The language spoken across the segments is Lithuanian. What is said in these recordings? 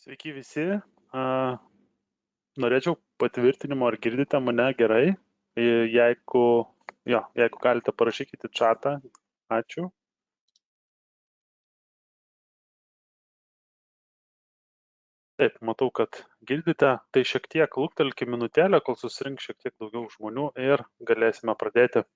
Sveiki visi. Norėčiau patvirtinimo, ar girdite mane gerai. Jeigu galite, parašykite čatą. Ačiū. Taip, matau, kad girdite. Tai šiek tiek luktelkime minutėlę, kol susirinks šiek tiek daugiau žmonių ir galėsime pradėti.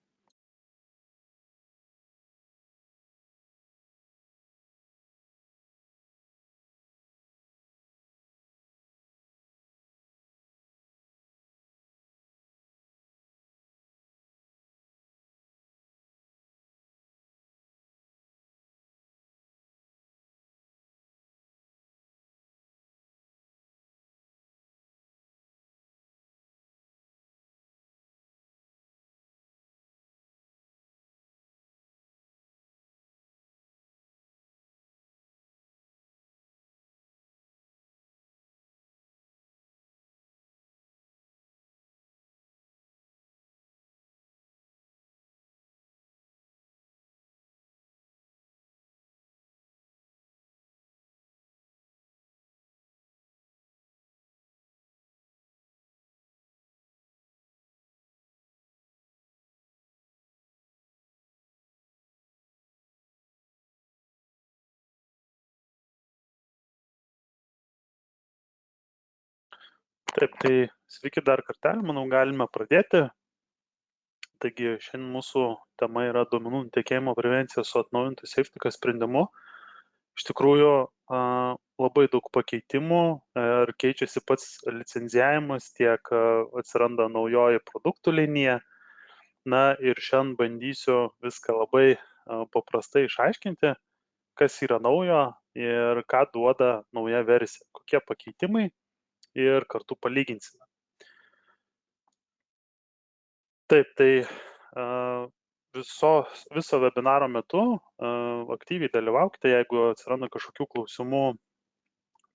Taip, tai sveiki dar kartelį, manau, galime pradėti. Taigi, šiandien mūsų tema yra duomenų nutekėjimo prevencija su atnaujintu SafeTech sprendimu. Iš tikrųjų, labai daug pakeitimų ir keičiasi pats licenzijavimas, tiek atsiranda naujoji produktų linija. Na ir šiandien bandysiu viską labai paprastai išaiškinti, kas yra naujo ir ką duoda nauja versija, kokie pakeitimai ir kartu palyginsime. Taip, tai viso webinaro metu aktyviai dalyvaukite, jeigu atsiranda kažkokių klausimų,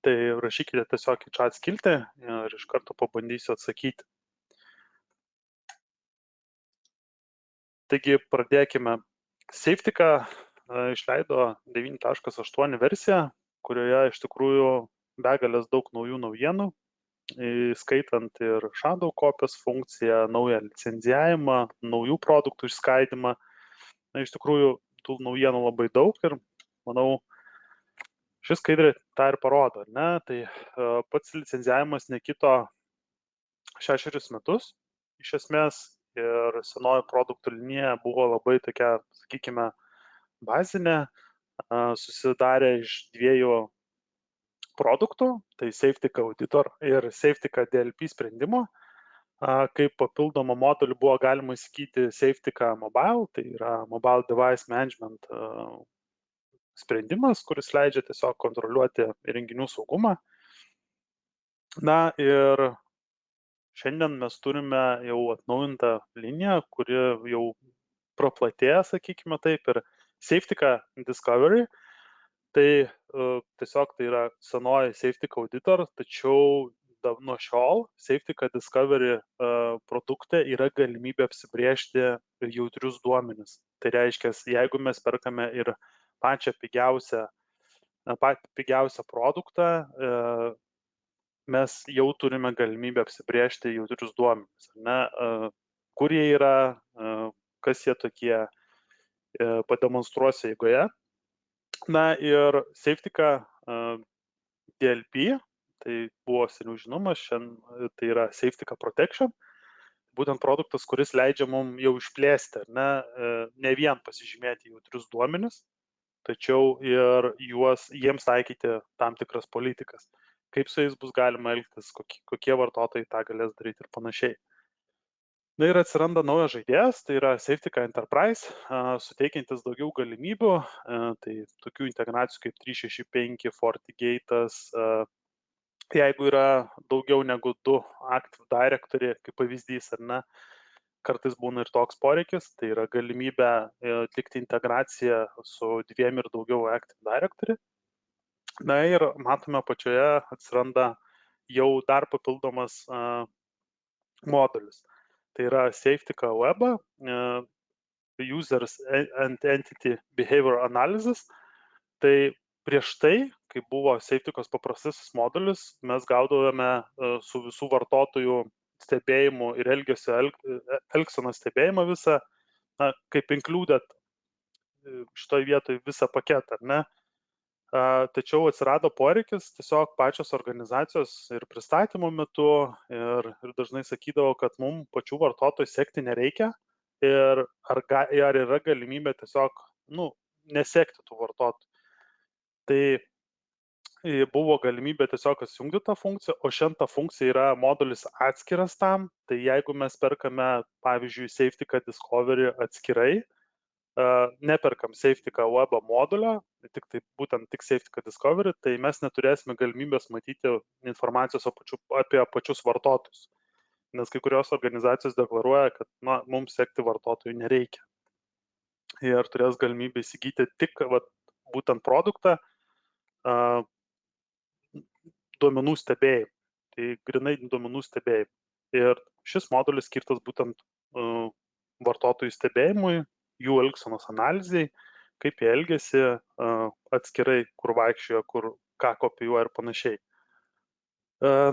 tai rašykite tiesiog į chat skiltį ir iš karto pabandysiu atsakyti. Taigi pradėkime. SafeTech išleido 9.8 versiją, kurioje iš tikrųjų begalės daug naujų naujienų, skaitant ir shadow kopijos funkciją, naują licenzijavimą, naujų produktų išskaidymą. Na, iš tikrųjų, tų naujienų labai daug ir, manau, šis skaidrė tą ir parodo, ne? Tai pats licenzijavimas nekito 6 metus, iš esmės, ir senoji produktų linija buvo labai tokia, sakykime, bazinė, susidarė iš dviejų produktų, tai SafeTech Auditor ir SafeTech DLP sprendimo. Kaip papildomą modulį buvo galima įsigyti SafeTech Mobile, tai yra Mobile Device Management sprendimas, kuris leidžia tiesiog kontroliuoti įrenginių saugumą. Na ir šiandien mes turime jau atnaujintą liniją, kuri jau praplatėja, sakykime taip, ir SafeTech Discovery. Tai tiesiog tai yra senoji SafeTech Auditor, tačiau nuo šiol SafeTech Discovery produkte yra galimybė apsibrėžti jautrius duomenis. Tai reiškia, jeigu mes perkame ir patį pigiausią produktą, mes jau turime galimybę apsibrėžti jautrius duomenis. Kur jie yra, kas jie tokie, pademonstruosiu eigoje. Na ir SafeTech DLP, tai buvo seniau žinomas, šiandien tai yra SafeTech Protection, būtent produktas, kuris leidžia mums jau išplėsti, ne vien pasižymėti jautrius duomenis, tačiau ir jiems taikyti tam tikras politikas. Kaip su jais bus galima elgtis, kokie vartotojai tą galės daryti ir panašiai. Na ir atsiranda naujas žaidėjas, tai yra SafeTech Enterprise, suteikiantis daugiau galimybių, tai tokių integracijų kaip 365, FortiGate'as, jeigu yra daugiau negu 2 Active Directory, kaip pavyzdys, kartais būna ir toks poreikis, tai yra galimybė atlikti integraciją su 2 ir daugiau Active Directory. Na ir matome pačioje atsiranda jau dar papildomas modulis. Tai yra SafeTech Web, Users and Entity Behavior Analysis. Tai prieš tai, kai buvo Safety'kos paprastasis modulis, mes gaudavome su visų vartotojų stebėjimu ir elgsenos stebėjimą visą, kaip included šitoj vietoj visą paketą, ar ne? Tačiau atsirado poreikis, tiesiog pačios organizacijos ir pristatymo metu ir dažnai sakydavo, kad mums pačių vartotojų sekti nereikia ir ar yra galimybė tiesiog, nesekti tų vartotojų. Tai buvo galimybė tiesiog įsijungti tą funkciją, o šiandien ta funkcija yra modulis atskiras tam, tai jeigu mes perkame, pavyzdžiui, Safety'ką Discovery atskirai, neperkam Safety'ką webo modulio, būtent Safety'ką Discovery, tai mes neturėsime galimybės matyti informacijos apie pačius vartotojus. Nes kai kurios organizacijos deklaruoja, kad mums sekti vartotojų nereikia. Ir turės galimybę įsigyti tik būtent produktą duomenų stebėjimui. Tai grinai duomenų stebėjimui. Ir šis modulis skirtas būtent vartotojų stebėjimui, jų elgsenos analizai, kaip jie elgesi atskirai, kur vaikščioja, ką kopijuoja ir panašiai.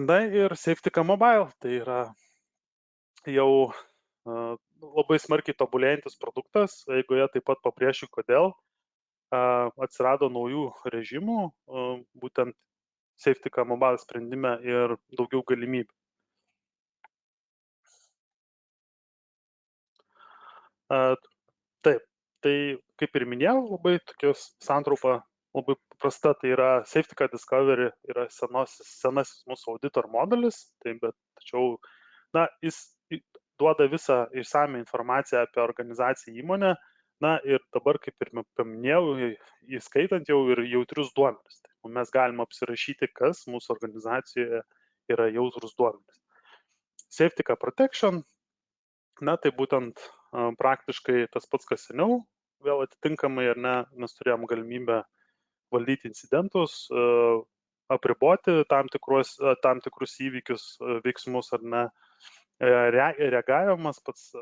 Na ir Safety'ka Mobile, tai yra jau labai smarkiai tobulėjantis produktas, eigoje taip pat pabrėšiu, kodėl atsirado naujų režimų, būtent Safety'ka Mobile sprendime ir daugiau galimybių. Taip, tai kaip ir minėjau, labai tokios santraupa, labai paprasta, tai yra Safety'ka Discovery yra senasis mūsų auditor modelis, tačiau jis duoda visą išsamią informaciją apie organizaciją įmonę, ir dabar, kaip ir paminėjau, įskaitant jau ir jautrius duomenis. Tai mes galime apsirašyti, kas mūsų organizacijoje yra jautrus duomenis. Safety'ka Protection, tai būtent praktiškai tas pats, kas seniau, vėl atitinkamai, ar ne, mes turėjom galimybę valdyti incidentus, apriboti tam tikrus įvykius, veiksmus, ar ne, reagavimas pats,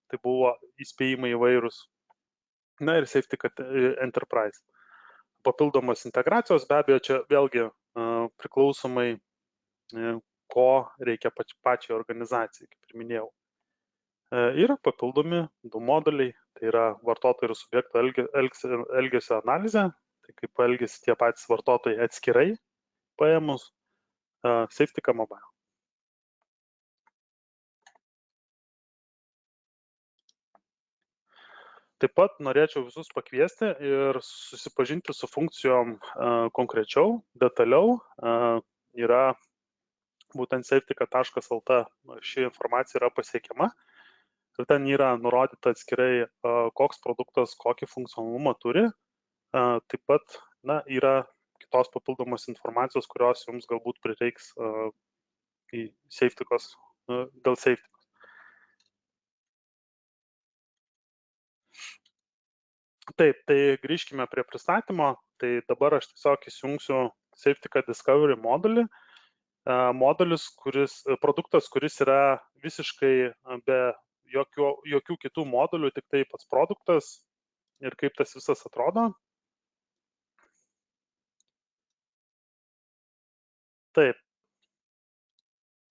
tai buvo įspėjimai įvairūs, ir Safety'ka Enterprise. Papildomos integracijos, be abejo, čia vėlgi priklausomai, ko reikia pačiai organizacijai, kaip ir minėjau. Yra papildomi du moduliai, tai yra vartotojų ir subjektų elgesio analizė, tai kaip elgesi tie patys vartotojai atskirai paėmus, Safety'ka Mobile. Taip pat norėčiau visus pakviesti ir susipažinti su funkcijom konkrečiau, detaliau. Yra būtent safetyka.lt ši informacija yra pasiekiama. Ir ten yra nurodyta atskirai, koks produktas, kokį funkcionalumą turi. Taip pat yra kitos papildomos informacijos, kurios jums galbūt prireiks dėl Safetykos. Taip, tai grįžkime prie pristatymo. Tai dabar aš tiesiog įsijungsiu Safety'ka Discovery modulį. Produktas, kuris yra visiškai be jokių kitų modulių, tik tai pats produktas ir kaip tas visas atrodo. Taip.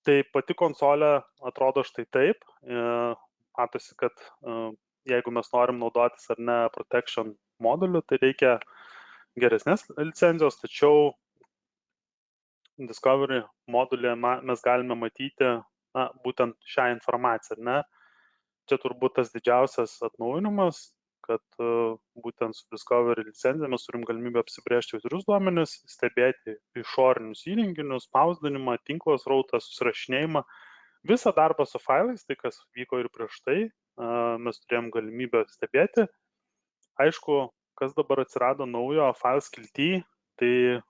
Tai pati konsolė atrodo štai taip. Matosi, kad jeigu mes norim naudotis ar ne Protection moduliu, tai reikia geresnės licenzijos, tačiau Discovery modulyje mes galime matyti būtent šią informaciją, ar ne? Čia turbūt tas didžiausias atnaujinimas, kad būtent su Discovery licenzija mes turim galimybę apsibrėžti jautrius duomenis, stebėti išorinius įrenginius, spausdinimą, tinklo srautą, susirašinėjimą, visą darbą su failais, tai kas vyko ir prieš tai, mes turėjom galimybę stebėti. Aišku, kas dabar atsirado naujo file skilty, tai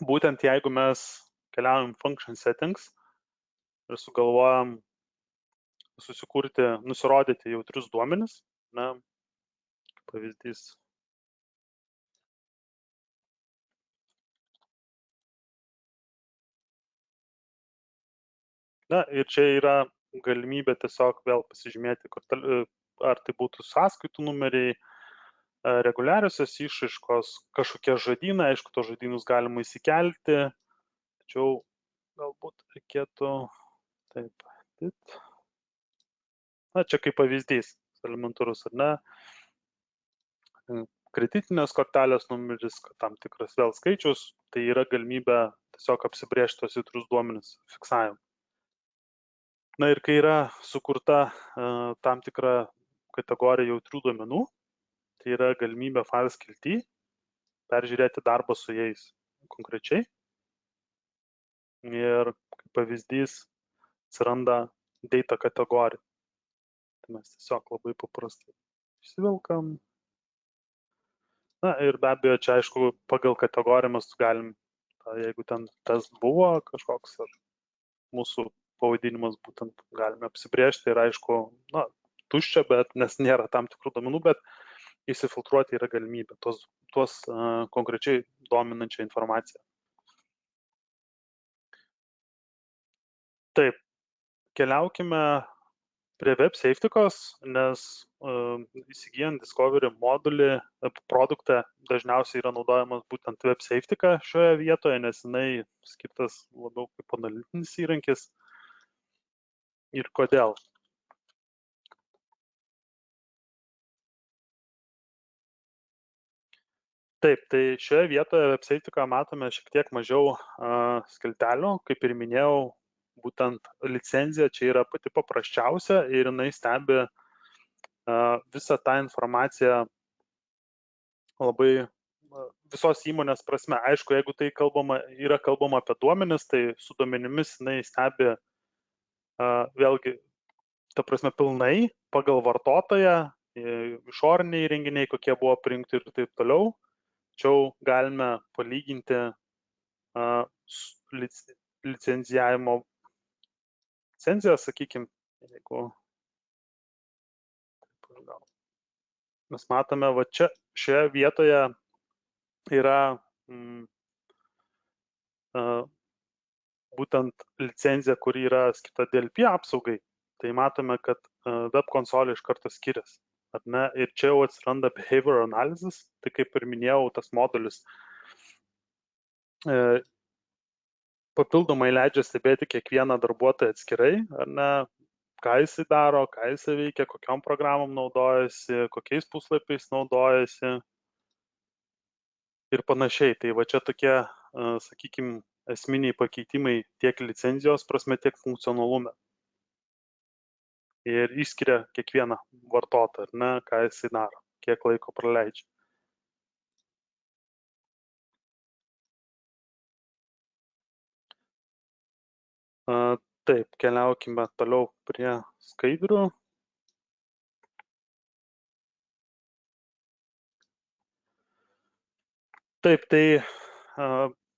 būtent jeigu mes keliaujam function settings ir sugalvojam nusirodyti jautrius duomenis, pavyzdys. Ir čia yra galimybė tiesiog vėl pasižymėti, ar tai būtų sąskaitų numeriai, reguliariosios išraiškos, kažkokie žodynai, aišku, to žodynus galima įsikelti, tačiau galbūt reikėtų taip. Na, čia kaip pavyzdys, elementarus, ar ne? Kreditinės kortelės numeris, tam tikras vėl skaičius, tai yra galimybė tiesiog apsibrėžti tos jautrius duomenis fiksavimą. Na ir kai yra sukurta tam tikra kategorija jautrių duomenų, tai yra galimybė file skilty peržiūrėti darbą su jais konkrečiai. Ir kaip pavyzdys atsiranda data kategorija. Tai mes tiesiog labai paprastai išsivelkam. Na ir be abejo, čia aišku, pagal kategoriją mes galim, jeigu ten tas buvo kažkoks, ar mūsų pavadinimas būtent galime apsibrėžti ir aišku, na, tuščia, bet nes nėra tam tikrų duomenų, bet įsifiltruoti yra galimybė tuos konkrečiai dominančią informaciją. Taip, keliaukime prie web safetykos, nes įsigijant Discovery modulį, produktą dažniausiai yra naudojamas būtent web safetyka šioje vietoje, nes jinai skirtas labiau kaip analitinis įrankis. Ir kodėl? Taip, tai šioje vietoje web safetyką matome šiek tiek mažiau skiltelių, kaip ir minėjau, būtent licenzija čia yra pati paprasčiausia ir jinai stebi visą tą informaciją labai visos įmonės prasme. Aišku, jeigu tai yra kalbama apie duomenis, tai su duomenimis jinai stebi vėlgi, ta prasme, pilnai pagal vartotoją, išoriniai įrenginiai, kokie buvo prijungti ir taip toliau. Tačiau galime palyginti licenzijavimo licenciją, sakykime, jeigu mes matome, va čia šioje vietoje yra būtent licenzija, kuri yra skirta DLP apsaugai, tai matome, kad web konsolė iš karto skiriasi. Ar ne? Ir čia jau atsiranda behavior analysis, tai kaip ir minėjau, tas modulis papildomai leidžia stebėti kiekvieną darbuotoją atskirai, ar ne, ką jisai daro, ką jisai veikia, kokiom programom naudojasi, kokiais puslapiais naudojasi ir panašiai. Tai va čia tokie, sakykime, esminiai pakeitimai tiek licenzijos prasme, tiek funkcionalume. Ir išskiria kiekvieną vartotoją, ar ne, ką jisai daro, kiek laiko praleidžia. Taip, keliaukime toliau prie skaidrių. Taip, tai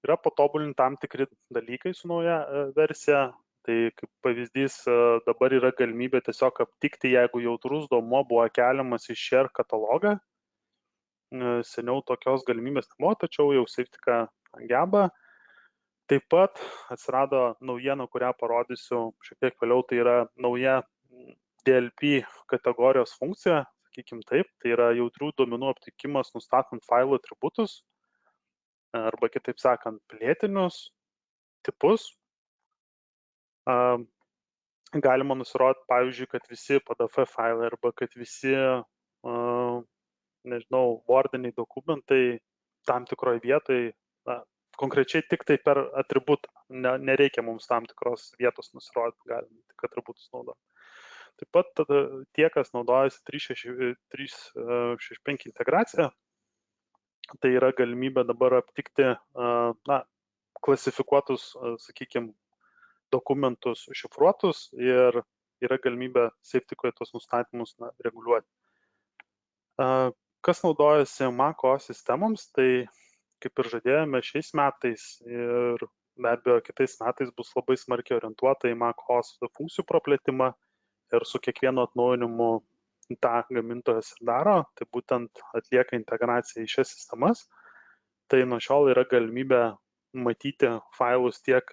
yra patobulinti tam tikri dalykai su nauja versija. Tai kaip pavyzdys, dabar yra galimybė tiesiog aptikti, jeigu jautrus duomuo buvo keliamas į share katalogą. Seniau tokios galimybės nebuvo, tačiau jau safetyka geba. Taip pat atsirado naujiena, kurią parodysiu šiek tiek vėliau, tai yra nauja DLP kategorijos funkcija, sakykime taip, tai yra jautrių duomenų aptikimas nustatant failo atributus, arba kitaip sakant, plėtinius tipus. Galima nusirodyti, pavyzdžiui, kad visi PDF failai arba kad visi, nežinau, wordiniai dokumentai tam tikroje vietoje, konkrečiai tik tai per atributą. Nereikia mums tam tikros vietos nusirodyti, galime tik atributus naudoti. Taip pat tie, kas naudojasi 365 integraciją, tai yra galimybė dabar aptikti klasifikuotus, sakykime, dokumentus šifruotus ir yra galimybė safetykoje tos nustatymus reguliuoti. Kas naudojasi Mac OS sistemoms, tai kaip ir žadėjome šiais metais ir be abejo kitais metais bus labai smarkiai orientuota į Mac OS funkcijų praplėtimą ir su kiekvienu atnaujinimu tą gamintojas daro, tai būtent atlieka integraciją į šias sistemas. Tai nuo šiol yra galimybė matyti failus tiek,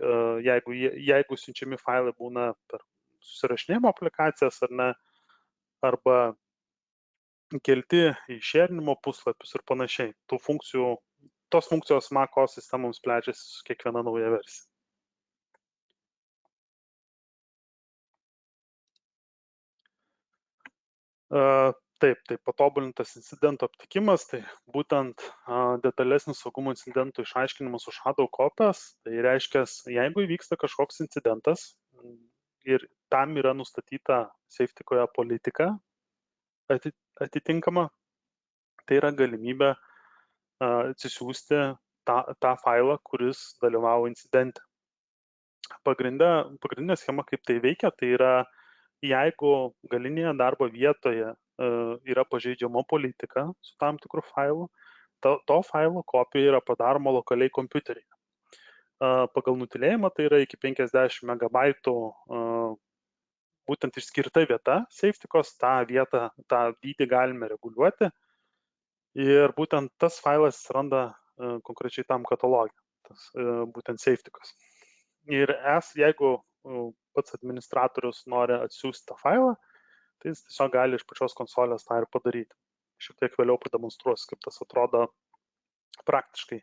jeigu siunčiami failai būna per susirašinėjimo aplikacijas ar ne, arba kelti į šėrinimo puslapius ir panašiai. Tos funkcijos Mac OS sistemoms plečiasi su kiekviena nauja versija. Taip, tai patobulintas incidentų aptikimas, tai būtent detalesnis saugumo incidentų išaiškinimas už Shadow kopijas. Tai reiškia, jeigu įvyksta kažkoks incidentas ir tam yra nustatyta SafeTikoje politika atitinkama, tai yra galimybė atsisiųsti tą failą, kuris dalyvavo incidente. Pagrindinė schema, kaip tai veikia, tai yra, jeigu galinėje darbo vietoje yra pažeidžiama politika su tam tikrų failų, to failo kopija yra padaroma lokaliai kompiuteryje. Pagal nutilėjimą tai yra iki 50 MB būtent išskirta vieta SafeTikos, tą dydį galime reguliuoti ir būtent tas failas atsiranda konkrečiai tam katalogė, būtent SafeTikos. Ir jeigu pats administratorius nori atsiųsti tą failą, tai jis tiesiog gali iš pačios konsolės tą ir padaryti. Šiek tiek vėliau pademonstruosiu, kaip tas atrodo praktiškai.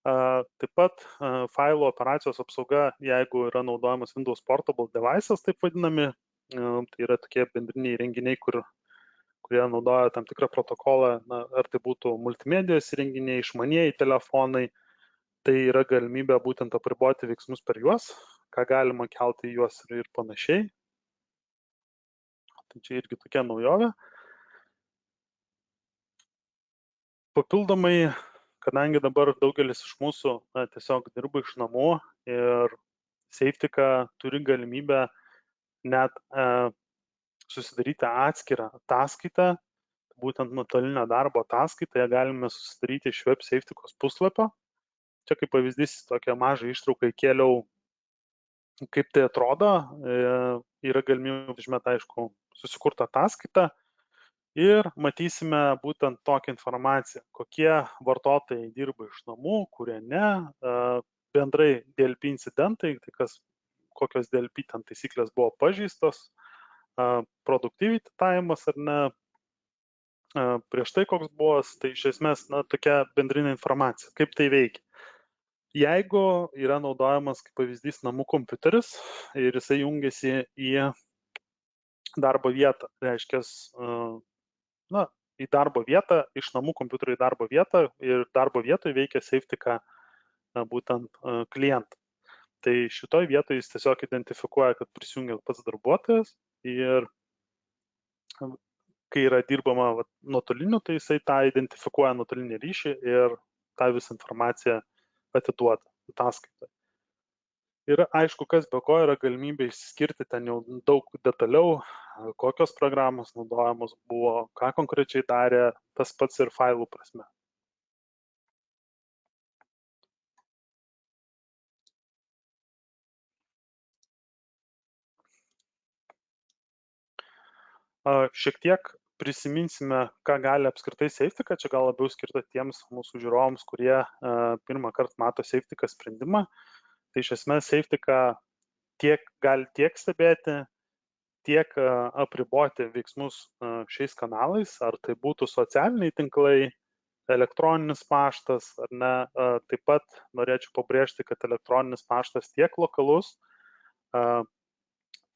Taip pat failo operacijos apsauga, jeigu yra naudojamas Windows Portable Devices, taip vadinami, tai yra tokie bendriniai renginiai, kurie naudoja tam tikrą protokolą, ar tai būtų multimedijos įrenginiai, išmanieji telefonai, tai yra galimybė būtent apriboti veiksmus per juos, ką galima kelti į juos ir panašiai. Tai čia irgi tokia naujovė. Papildomai, kadangi dabar daugelis iš mūsų tiesiog dirba iš namų ir SafeTika turi galimybę net susidaryti atskirą ataskaitą, būtent nuotolinio darbo ataskaitą, ją galime susidaryti iš Web SafeTikos puslapio. Čia kaip pavyzdys, tokią mažą ištrauką įkėliau, kaip tai atrodo, yra galimybė užmėti, aišku, susikurtą ataskaitą ir matysime būtent tokią informaciją, kokie vartotojai dirba iš namų, kurie ne, bendrai DLP incidentai, tai kokios DLP ten taisyklės buvo pažeistos, productivity time'as ar ne, prieš tai koks buvo, tai iš esmės tokia bendrinė informacija, kaip tai veikia. Jeigu yra naudojamas kaip pavyzdys namų kompiuteris ir jisai jungiasi į darbo vietą, reiškia, į darbo vietą, iš namų kompiuterio į darbo vietą ir darbo vietoje veikia SafeTika būtent klientą. Tai šitoj vietoje jis tiesiog identifikuoja, kad prisijungia pats darbuotojas ir kai yra dirbama nuotoliniu, tai jisai tą identifikuoja nuotolinį ryšį ir tą visą informaciją atiduoda ataskaitą. Ir aišku, kas be ko yra galimybė išskirti ten jau daug detaliau, kokios programos naudojamos buvo, ką konkrečiai darė, tas pats ir failų prasme. Šiek tiek prisiminsime, ką gali apskritai SafeTika, čia gal labiau skirta tiems mūsų žiūrovams, kurie pirmą kartą mato SafeTika sprendimą. Tai iš esmės SafeTika gali tiek stebėti, tiek apriboti veiksmus šiais kanalais, ar tai būtų socialiniai tinklai, elektroninis paštas, ar ne. Taip pat norėčiau pabrėžti, kad elektroninis paštas tiek lokalus,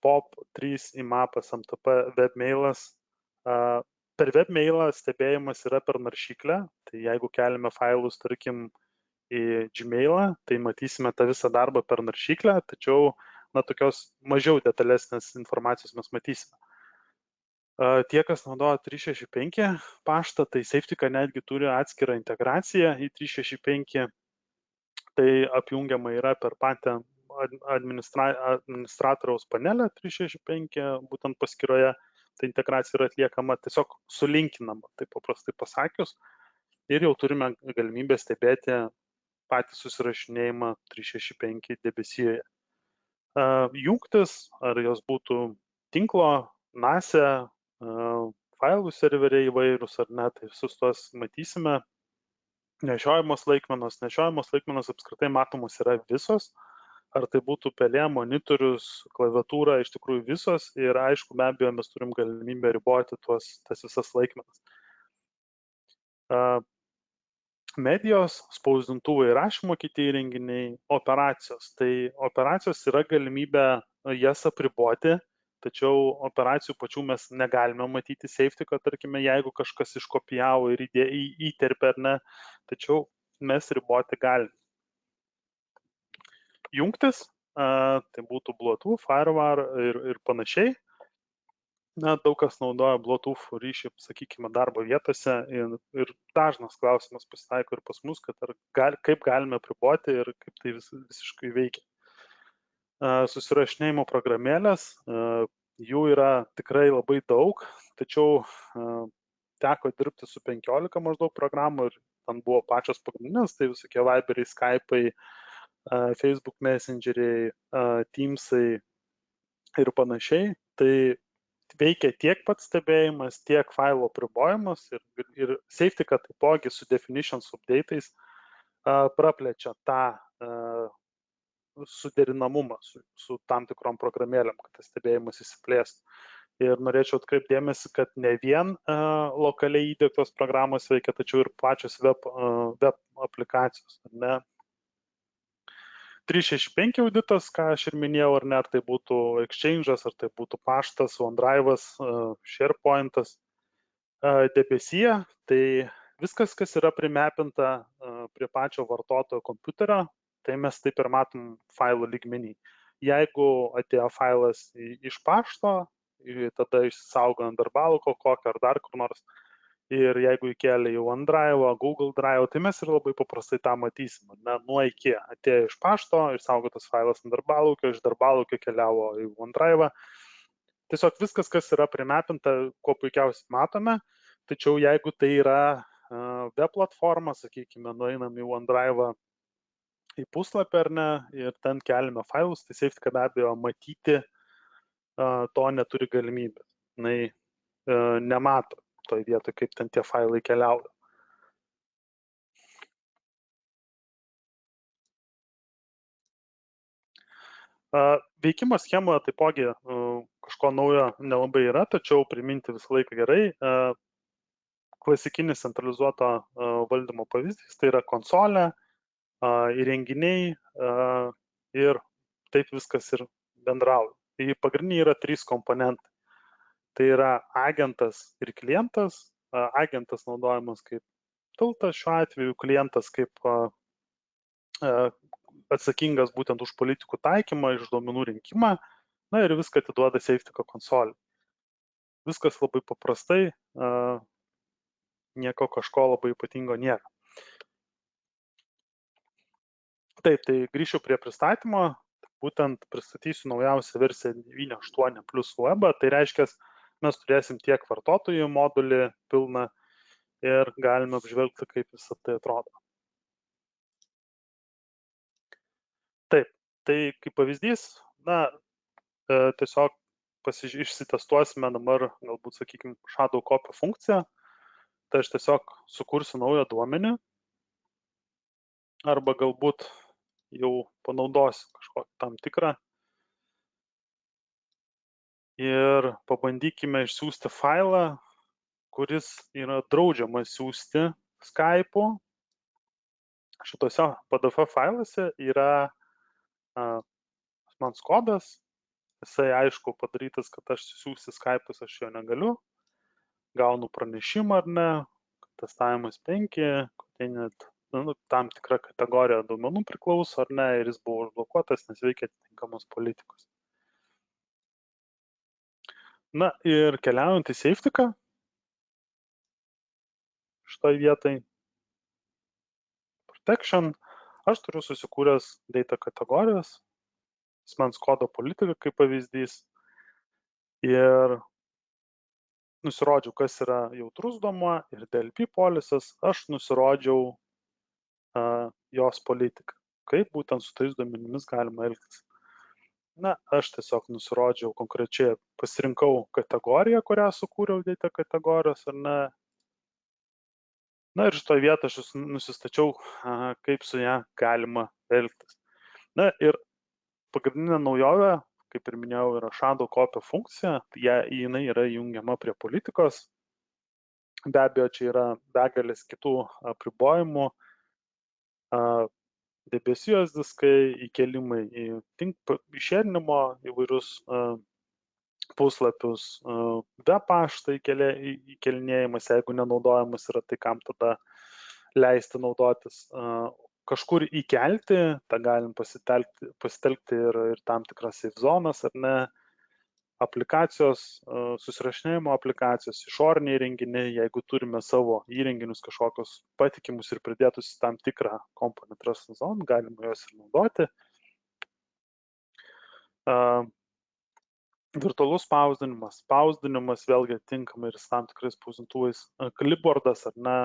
POP3 IMAPas, MTP webmailas. Per webmailą stebėjimas yra per naršyklę, tai jeigu keliame failus, tarkim, į Gmailą, tai matysime tą visą darbą per naršyklę, tačiau tokios mažiau detalesnės informacijos mes matysime. Tie, kas naudoja 365 paštą, tai SafeTika netgi turi atskirą integraciją į 365, tai apjungiama yra per patį administratoriaus panelę 365, būtent paskyroje, tai integracija yra atliekama tiesiog sulinkinama, taip paprastai pasakius, ir jau turime galimybę stebėti patį susirašinėjimą 365 debesijoje. Jungtis, ar jos būtų tinklo, NASe, failų serveriai įvairūs ar ne, tai visus tuos matysime. Nešiojamos laikmenos apskritai matomos yra visos, ar tai būtų pelė, monitorius, klaviatūra, iš tikrųjų visos ir aišku, be abejo, mes turim galimybę riboti tas visas laikmenas. Medijos, spausdintuvai, rašymo kiti įrenginiai, operacijos. Tai operacijos yra galimybė jas apriboti, tačiau operacijų pačių mes negalime matyti safety-ko, tarkime, jeigu kažkas iškopijavo ir įterpė ar ne, tačiau mes riboti galime. Jungtis, tai būtų Bluetooth, Firewire ir panašiai. Na, daug kas naudoja Bluetooth ryšį, sakykime, darbo vietose ir dažnas klausimas pasitaiko ir pas mus, kad kaip galime apriboti ir kaip tai visiškai veikia. Susirašinėjimo programėlės, jų yra tikrai labai daug, tačiau teko dirbti su 15 maždaug programų ir ten buvo pačios pagrindinės, tai visokie Viberiai, Skype'ai, Facebook Messengeriai, Teamsai ir panašiai. Tai veikia tiek pats stebėjimas, tiek failo apribojimas ir safety, kad taipogi su definitions update'ais praplečia tą suderinamumą su tam tikrom programėlėm, kad tas stebėjimas įsiplėstų. Ir norėčiau atkreipti dėmesį, kad ne vien lokaliai įdiegtos programos veikia, tačiau ir pačios web aplikacijos. Ne? 365 auditas, ką aš ir minėjau, ar ne, ar tai būtų Exchange'as, ar tai būtų paštas, OneDrive'as, SharePoint'as, debesyje, tai viskas, kas yra primepinta prie pačio vartotojo kompiuterio, tai mes taip ir matom failų lygmenį. Jeigu atėjo failas iš pašto, tada išsisaugo ant darbaluko kokio ar dar kur nors, ir jeigu įkėlė į OneDrive, Google Drive, tai mes ir labai paprastai tą matysim. Nuo iki atėjo iš pašto, išsaugotas failas ant darbalūkio, iš darbalūkio keliavo į OneDrive. Tiesiog viskas, kas yra primepinta, kuo puikiausiai matome, tačiau jeigu tai yra web platforma, sakykime, nueinam į OneDrive į puslapį ar ne, ir ten keliame failus, tai safety, kad be abejo matyti to neturi galimybės. Nemato toj vietoj, kaip ten tie failai keliauja. Veikimo schemoje taipogi kažko naujo nelabai yra, tačiau priminti visą laiką gerai. Klasikinis centralizuoto valdymo pavyzdys tai yra konsolė, įrenginiai ir taip viskas ir bendrauja. Tai pagrindiniai yra 3 komponentai. Tai yra agentas ir klientas. Agentas naudojamas kaip tiltas šiuo atveju, klientas kaip atsakingas būtent už politikų taikymą, iš duomenų rinkimą, na ir viską atiduoda safety-ko konsolė. Viskas labai paprastai, nieko kažko labai ypatingo nėra. Taip, tai grįšiu prie pristatymo, būtent pristatysiu naujausią versiją 9.8 plus webą, tai reiškia, mes turėsim tiek vartotojų modulį pilną ir galime apžvelgti, kaip visą tai atrodo. Taip, tai kaip pavyzdys, tiesiog išsitestuosime dabar, galbūt, sakykime, shadow copy funkciją. Tai aš tiesiog sukursiu naują duomenį arba galbūt jau panaudosiu kažkokį tam tikrą ir pabandykime išsiųsti failą, kuris yra draudžiama siųsti Skype'u. Šitose PDF failuose yra asmens kodas, jisai aišku padarytas, kad aš siųsti Skype'us aš jo negaliu, gaunu pranešimą ar ne, testavimas 5, net tam tikra kategorija duomenų priklauso ar ne, ir jis buvo užblokuotas, nes veikia atitinkamos politikos. Na ir keliaujant į safety-ką, šitoj vietai, protection, aš turiu susikūręs data kategorijas, asmens kodo politika kaip pavyzdys ir nusirodžiau, kas yra jautrus duomuo ir DLP polisas, aš nusirodžiau jos politiką, kaip būtent su tais duomenimis galima elgtis. Na, aš tiesiog nusirodžiau konkrečiai, pasirinkau kategoriją, kurią sukūriau data kategorijos, ar ne. Na ir šitoje vietoje aš nusistačiau, kaip su ją galima elgtis. Na ir pagrindinė naujovė, kaip ir minėjau, yra shadow copy funkcija, jinai yra įjungiama prie politikos. Be abejo, čia yra begalės kitų apribojimų, debesijos diskai, įkelimai į išėrinimo įvairius puslapius, web paštą įkelinėjimas, jeigu nenaudojamas yra, tai kam tada leisti naudotis. Kažkur įkelti, tą galim pasitelkti ir tam tikras safe zonas, ar ne, aplikacijos, susirašinėjimo aplikacijos, išoriniai įrenginiai, jeigu turime savo įrenginius kažkokius patikimus ir pridėtus į tam tikrą component trust zone, galima juos ir naudoti. Virtualus spausdinimas vėlgi tinkamai ir su tam tikrais spausdintuvais, clipboardas ar ne,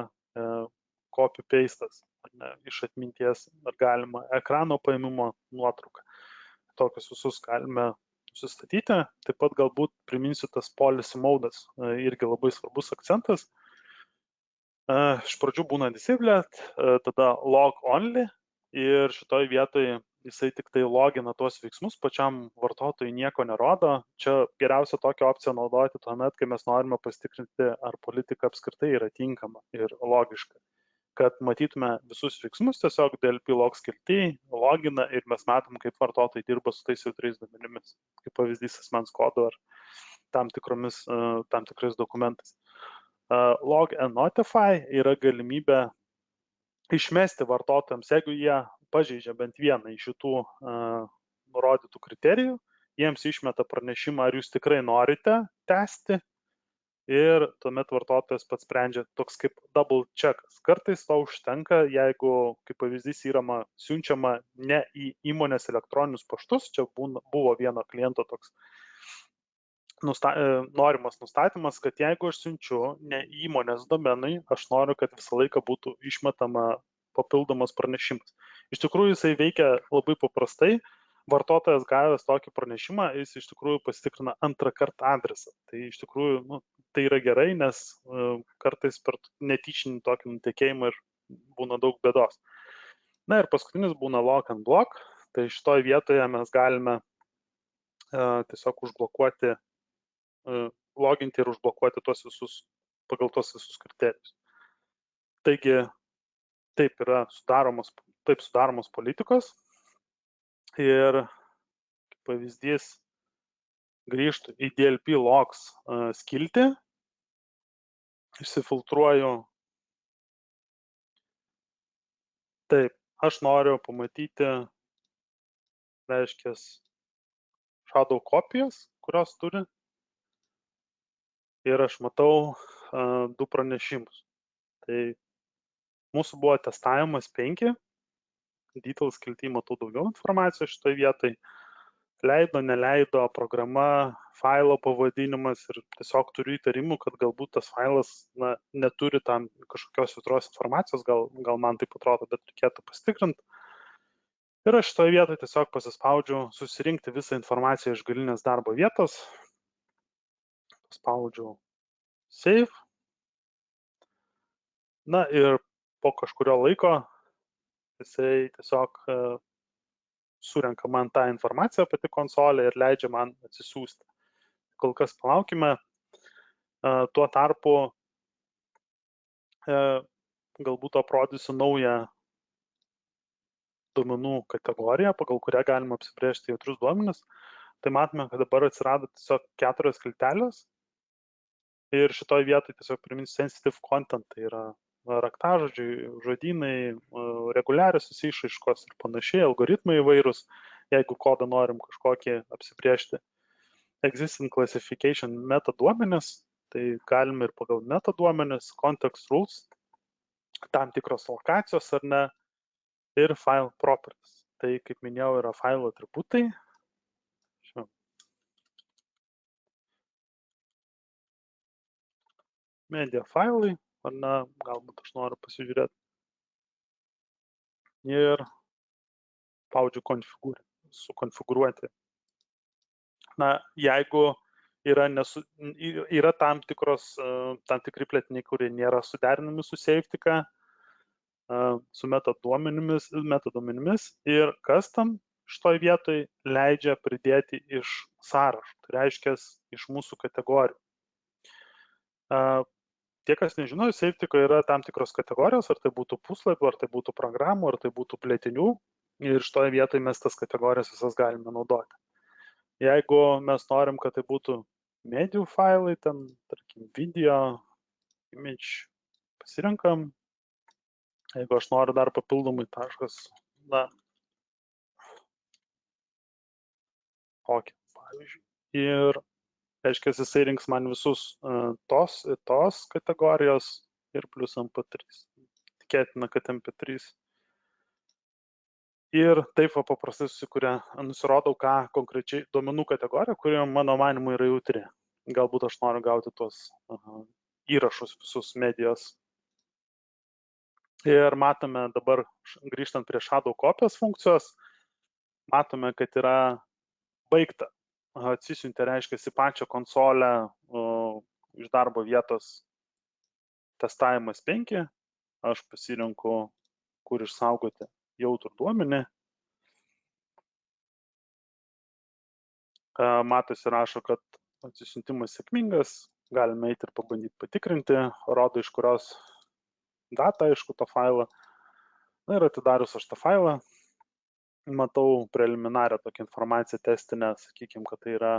copy-pastas, ar ne, iš atminties, ar galima ekrano paėmimo nuotrauką. Tokius visus galime sustatyti. Taip pat galbūt priminsiu tas policy modas, irgi labai svarbus akcentas. Iš pradžių būna disabled, tada log only ir šitoj vietoje jisai tik tai logina tuos veiksmus, pačiam vartotojui nieko nerodo. Čia geriausia tokią opciją naudoti tuomet, kai mes norime pasitikrinti, ar politika apskritai yra tinkama ir logiška. Kad matytume visus veiksmus, tiesiog DLP log skilty logina ir mes matom, kaip vartotojai dirba su tais jautriais duomenimis, kaip pavyzdys asmens kodu ar tam tikrais dokumentais. Log and notify yra galimybė išmesti vartotojams, jeigu jie pažeidžia bent vieną iš šitų nurodytų kriterijų, jiems išmeta pranešimą, ar jūs tikrai norite tęsti. Ir tuomet vartotojas pats sprendžia, toks kaip double checkas. Kartais to užtenka, jeigu, kaip pavyzdys, yra siunčiama ne į įmonės elektroninius paštus, čia buvo vieno kliento toks norimas nustatymas, kad jeigu aš siunčiu ne įmonės domenai, aš noriu, kad visą laiką būtų išmetama papildomas pranešimas. Iš tikrųjų, jisai veikia labai paprastai. Vartotojas gavęs tokį pranešimą, jis iš tikrųjų pasitikrina antrą kartą adresą. Tai iš tikrųjų, tai yra gerai, nes kartais per netyčinį tokį nutekėjimą ir būna daug bėdos. Na ir paskutinis būna log and block. Tai šitoj vietoje mes galime tiesiog užblokuoti, loginti ir užblokuoti pagal tuos visus kriterijus. Taigi, taip sudaromos politikos. Ir kaip pavyzdys grįžtų į DLP logs skiltį, išsifiltruoju. Taip, aš noriu pamatyti, reiškia, shadow kopijas, kurios turi. Ir aš matau 2 pranešimus. Tai mūsų buvo testavimas 5. Details skilty matau daugiau informacijos šitoje vietoje. Leido, neleido, programa, failo pavadinimas ir tiesiog turiu įtarimų, kad galbūt tas failas neturi tam kažkokios jautrios informacijos, gal man taip atrodo, bet reikėtų pasitikrinti. Ir aš šitoje vietoje tiesiog pasispaudžiu susirinkti visą informaciją iš galinės darbo vietos. Spaudžiu save. Na ir po kažkurio laiko jisai tiesiog surenka man tą informaciją pati konsolė ir leidžia man atsisiųsti. Kol kas palaukime. Tuo tarpu galbūt aprodysiu naują duomenų kategoriją, pagal kurią galima apsibrėžti jautrius duomenis. Tai matome, kad dabar atsirado tiesiog 4 skiltelės. Ir šitoj vietoje tiesiog priminsiu sensitive content, tai yra raktažodžiai, žodynai, reguliariosios išraiškos ir panašiai, algoritmai įvairūs, jeigu kodą norim kažkokį apsibrėžti. Existing classification metaduomenis, tai galime ir pagal metaduomenis, context rules, tam tikros lokacijos ar ne, ir file properties. Tai, kaip minėjau, yra file atributai. Media failai, ar ne, galbūt aš noriu pasižiūrėti. Ir spaudžiu sukonfigūruoti. Na, jeigu yra tam tikri plėtiniai, kurie nėra suderinami su safetika, su metaduomenimis ir custom, šitoj vietoj leidžia pridėti iš sąrašo, tai reiškia iš mūsų kategorijų. Tie, kas nežino, Safety'ko yra tam tikros kategorijos, ar tai būtų puslapių, ar tai būtų programų, ar tai būtų plėtinių, ir šitoje vietoje mes tas kategorijas visas galime naudoti. Jeigu mes norim, kad tai būtų medijų failai, ten, tarkim, video, image, pasirenkam. Jeigu aš noriu dar papildomai taškas, kokį, pavyzdžiui. Ir, reiškia, jisai rinks man visus tos kategorijos ir plus MP3. Tikėtina, kad MP3. Ir taip paprastai nusirodau, ką konkrečiai duomenų kategorija, kuri mano manimu yra jautri. Galbūt aš noriu gauti tuos įrašus visus medijos. Ir matome dabar, grįžtant prie shadow kopijos funkcijos, matome, kad yra baigta. Atsisiuntė, reiškia, į pačią konsolę iš darbo vietos testavimas 5. Aš pasirinku, kur išsaugoti jautrų duomenį. Matosi rašo, kad atsisiuntimas sėkmingas, galime eiti ir pabandyti patikrinti, rodo iš kurios datą, aišku, to failą. Na ir atidarius aš tą failą, matau preliminarią tokią informaciją testinę, sakykime, kad tai yra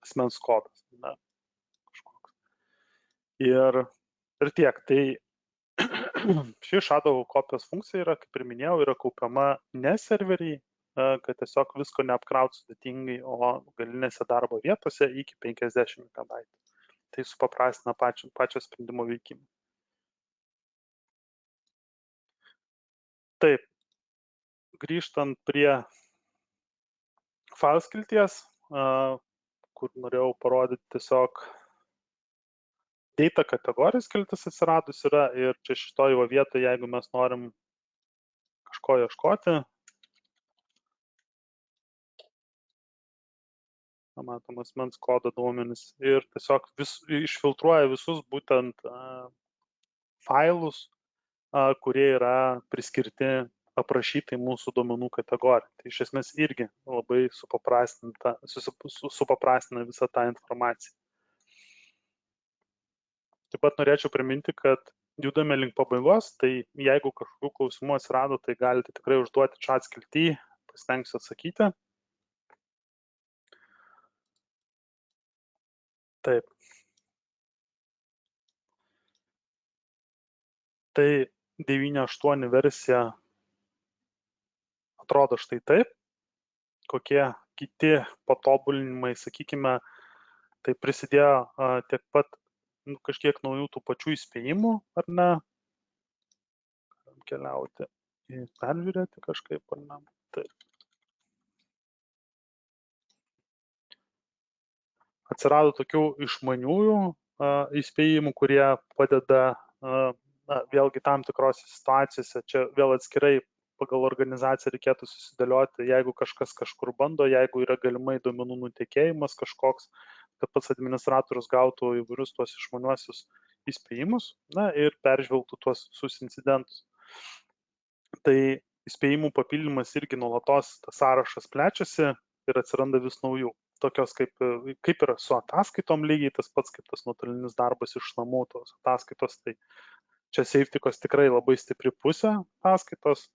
asmens kodas. Na, kažkoks. Ir tiek. Tai ši shadow kopijos funkcija yra, kaip ir minėjau, yra kaupiama ne serveriai, kad tiesiog visko neapkrauti sudėtingai, o galinėse darbo vietose iki 50 MB. Tai supaprastina pačio sprendimo veikimą. Taip, grįžtant prie file skilties, kur norėjau parodyti tiesiog data kategorijos skiltis atsiradus yra, ir čia šitoj vietoje, jeigu mes norim kažko ieškoti, matom asmens kodo duomenis ir tiesiog išfiltruoja visus būtent failus, kurie yra priskirti aprašytai mūsų duomenų kategorijai. Tai iš esmės irgi labai supaprastina visą tą informaciją. Taip pat norėčiau priminti, kad judame link pabaigos, tai jeigu kažkokių klausimų atsirado, tai galite tikrai užduoti chat skilty, pasitengsiu atsakyti. Taip. Tai 9.8 versija atrodo štai taip. Kokie kiti patobulinimai, sakykime, tai prisidėjo tiek pat kažkiek naujų tų pačių įspėjimų, ar ne? Keliauti ir peržiūrėti kažkaip, ar ne? Taip. Atsirado tokių išmaniųjų įspėjimų, kurie padeda vėlgi tam tikrose situacijose, čia vėl atskirai pagal organizaciją reikėtų susidėlioti, jeigu kažkas kažkur bando, jeigu yra galimai duomenų nutekėjimas kažkoks, kad pats administratorius gautų įvairius tuos išmaniuosius įspėjimus, na ir peržvelgtų tuos visus incidentus. Tai įspėjimų papildymas irgi nuolatos tas sąrašas plečiasi ir atsiranda vis naujų. Tokios kaip ir su ataskaitom lygiai tas pats kaip tas nuotolinis darbas iš namų, tos ataskaitos, tai čia Safety'kos tikrai labai stipri pusė ataskaitos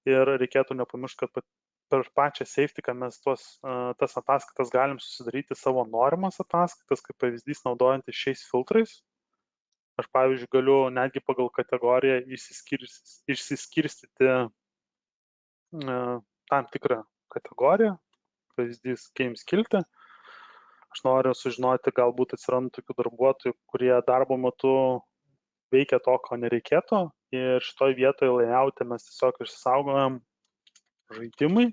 ir reikėtų nepamiršti, kad per pačią Safety'ką mes tas ataskaitas galim susidaryti savo norimas ataskaitas, kaip pavyzdys naudojantis šiais filtrais. Aš, pavyzdžiui, galiu netgi pagal kategoriją išsiskirstyti tam tikrą kategoriją, pavyzdys game skilti. Aš noriu sužinoti, galbūt atsiranda tokių darbuotojų, kurie darbo metu veikia to, ko nereikėtų. Ir šitoj vietoje layout'e mes tiesiog išsaugojam žaidimai.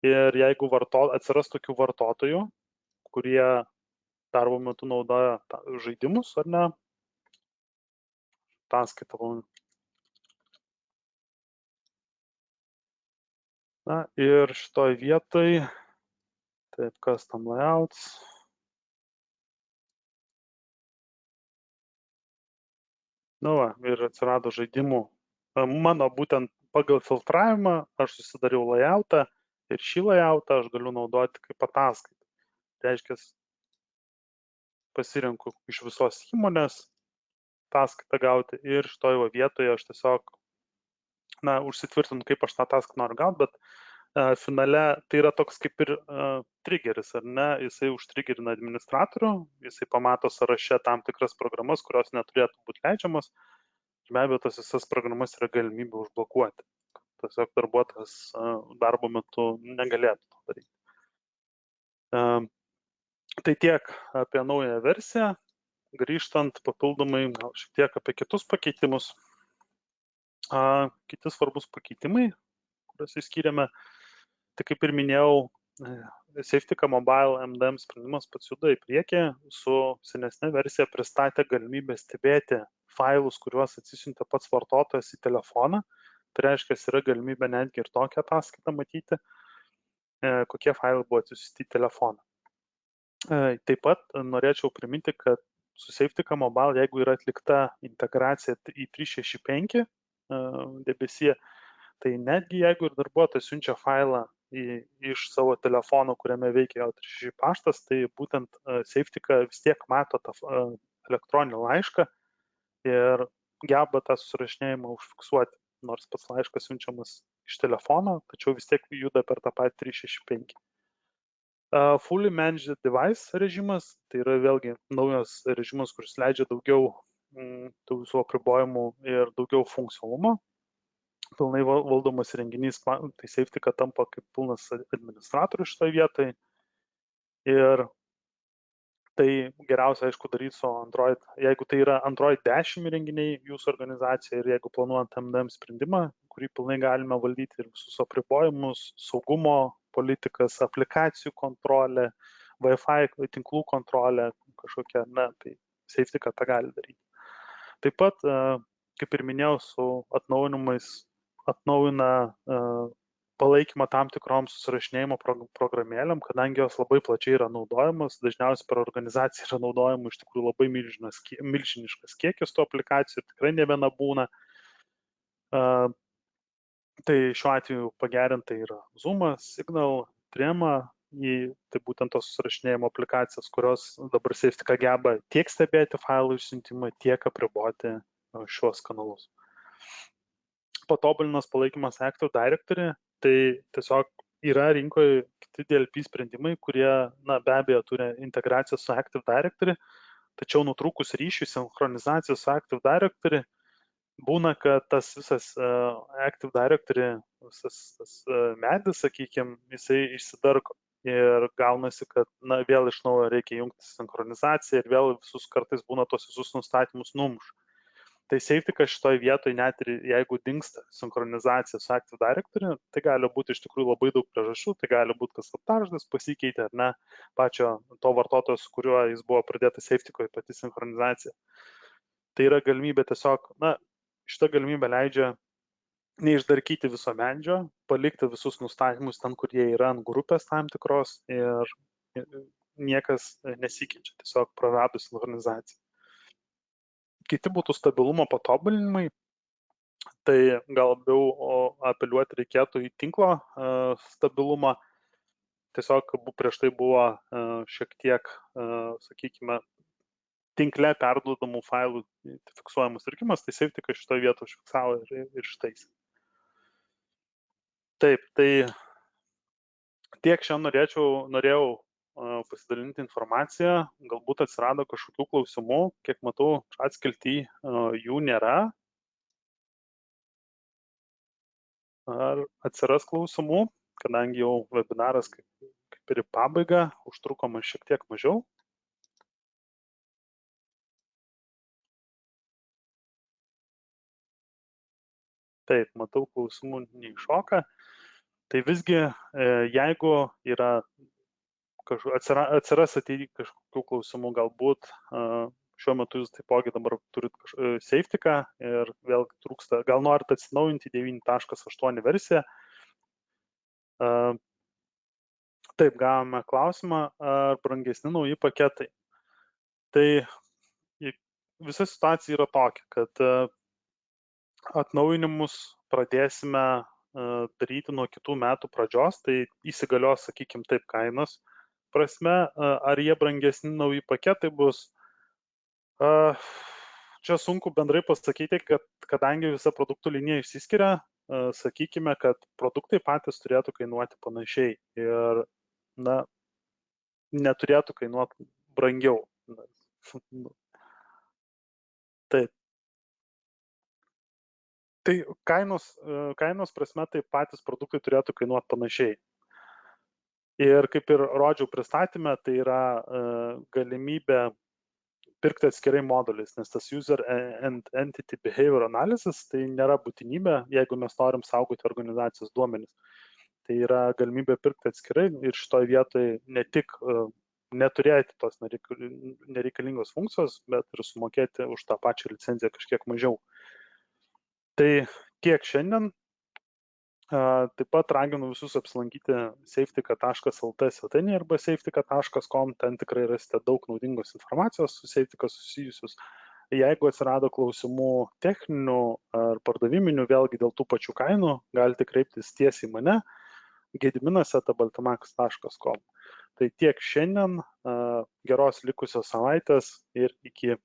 Ir jeigu atsiras tokių vartotojų, kurie darbo metu naudoja žaidimus, ar ne, ataskaitą. Na ir šitoj vietoj, taip, custom layouts. Nu va, ir atsirado žaidimų. Mano būtent pagal filtravimą aš susidariau layoutą ir šį layoutą aš galiu naudoti kaip ataskaitą. Tai reiškia, pasirenku iš visos įmonės ataskaitą gauti ir šitoje vietoje aš tiesiog, užsitvirtinu, kaip aš tą ataskaitą noriu gauti, bet finale tai yra toks kaip ir triggeris, ar ne, jisai užtriggerina administratorių, jisai pamato sąraše tam tikras programas, kurios neturėtų būti leidžiamas, ir be abejo, tas visas programas yra galimybė užblokuoti. Tiesiog darbuotojas darbo metu negalėtų to daryti. Tai tiek apie naują versiją. Grįžtant papildomai, gal šiek tiek apie kitus pakeitimus. Kiti svarbus pakeitimai, kuriuos įskyrėme, tai kaip ir minėjau, Safetika Mobile MDM sprendimas pats juda į priekį, su senesne versija pristatė galimybę stebėti failus, kuriuos atsisiuntė pats vartotojas į telefoną. Tai reiškia, yra galimybė netgi ir tokią ataskaitą matyti, kokie failai buvo atsisiųsti į telefoną. Taip pat norėčiau priminti, kad su Safetika Mobile, jeigu yra atlikta integracija į 365 debesyje, tai netgi jeigu ir darbuotojas siunčia failą iš savo telefono, kuriame veikia jo 365 paštas, tai būtent Safetika vis tiek mato tą elektroninį laišką ir geba tą susirašinėjimą užfiksuoti, nors pats laiškas siunčiamas iš telefono, tačiau vis tiek juda per tą patį 365. Fully Managed Device režimas, tai yra vėlgi naujas režimas, kuris leidžia daugiau tų visų apribojimų ir daugiau funkcionalumo. Pilnai valdomas įrenginys, tai Safetika tampa kaip pilnas administratorius šitoje vietoje. Ir tai geriausia, aišku, daryti su Android. Jeigu tai yra Android 10 įrenginiai jūsų organizacija ir jeigu planuojant MDM sprendimą, kurį pilnai galime valdyti ir visus apribojimus, saugumo politikas, aplikacijų kontrolė, Wi-Fi tinklų kontrolė, kažkokia, tai Safetika tą gali daryti. Taip pat, kaip ir minėjau, su atnaujinimais atnaujina palaikymą tam tikrom susirašinėjimo programėlėm, kadangi jos labai plačiai yra naudojamos, dažniausiai per organizaciją yra naudojama iš tikrųjų labai milžiniškas kiekis tų aplikacijų, tikrai ne viena būna. Tai šiuo atveju pagerinta yra Zoom'as, Signal, Trema, tai būtent tos susirašinėjimo aplikacijas, kurios dabar Safetika geba tiek stebėti failų išsiuntimą, tiek apriboti šiuos kanalus. Patobulinimas palaikymas Active Directory, tai tiesiog yra rinkoje kiti DLP sprendimai, kurie, be abejo, turi integraciją su Active Directory, tačiau nutrūkus ryšiui sinchronizacijos su Active Directory, būna, kad tas visas Active Directory, visas medis, sakykime, jisai išsidarko ir gaunasi, kad vėl iš naujo reikia jungti sinchronizaciją ir vėl visus kartais būna tos visus nustatymus numuš. Tai Safetika šitoje vietoje, net ir jeigu dingsta sinchronizacija su Active Directory, tai gali būti iš tikrųjų labai daug priežasčių, tai gali būti, kad slaptažodis pasikeitė, ar ne, pačio to vartotojo, su kuriuo jis buvo pradėta Safetikoje pati sinchronizacija. Tai yra galimybė tiesiog, šita galimybė leidžia neišdarkyti viso medžio, palikti visus nustatymus ten, kur jie yra ant grupės tam tikros ir niekas nesikeičia, tiesiog praradus sinchronizaciją. Kiti būtų stabilumo patobulinimai, tai gal labiau apeliuoti reikėtų į tinklo stabilumą. Tiesiog prieš tai buvo šiek tiek, sakykime, tinkle perduodamų failų fiksuojamas sutrikimas, tai Safetika šitoje vietoje užfiksavo ir šitais. Taip, tai tiek šiandien norėjau pasidalinti informaciją, galbūt atsirado kažkokių klausimų, kiek matau, atskilti jų nėra. Ar atsiras klausimų, kadangi jau webinaras kaip ir į pabaigą, užtruko man šiek tiek mažiau. Taip, matau, klausimų neiššoka. Tai visgi, jeigu yra atsiras ateityje kažkokių klausimų, galbūt šiuo metu jūs taipogi dabar turit Safetiką ir vėl trūksta, gal norit atsinaujinti 9.8 versiją. Taip, gavome klausimą, ar brangesni nauji paketai. Tai visa situacija yra tokia, kad atnaujinimus pradėsime daryti nuo kitų metų pradžios, tai įsigalios, sakykime, taip kainos prasme, ar jie brangesni nauji paketai bus. Čia sunku bendrai pasakyti, kad kadangi visa produktų linija išsiskiria, sakykime, kad produktai patys turėtų kainuoti panašiai ir, na, neturėtų kainuoti brangiau. Taip. Tai kainos prasme, tai patys produktai turėtų kainuoti panašiai. Ir kaip ir rodžiau pristatymę, tai yra galimybė pirkti atskirai moduliais, nes tas user and entity behavior analysis tai nėra būtinybė, jeigu mes norim saugoti organizacijos duomenis. Tai yra galimybė pirkti atskirai ir šitoje vietoje ne tik neturėti tos nereikalingos funkcijos, bet ir sumokėti už tą pačią licenciją kažkiek mažiau. Tai tiek šiandien. Taip pat raginu visus apsilankyti safetika.lt svetainėje arba safetika.com, ten tikrai rasite daug naudingos informacijos su Safetika susijusius. Jeigu atsirado klausimų techninių ar pardaviminių, vėlgi dėl tų pačių kainų, galite kreiptis tiesiai į mane, gediminas@baltamax.com. Tai tiek šiandien, geros likusios savaitės ir iki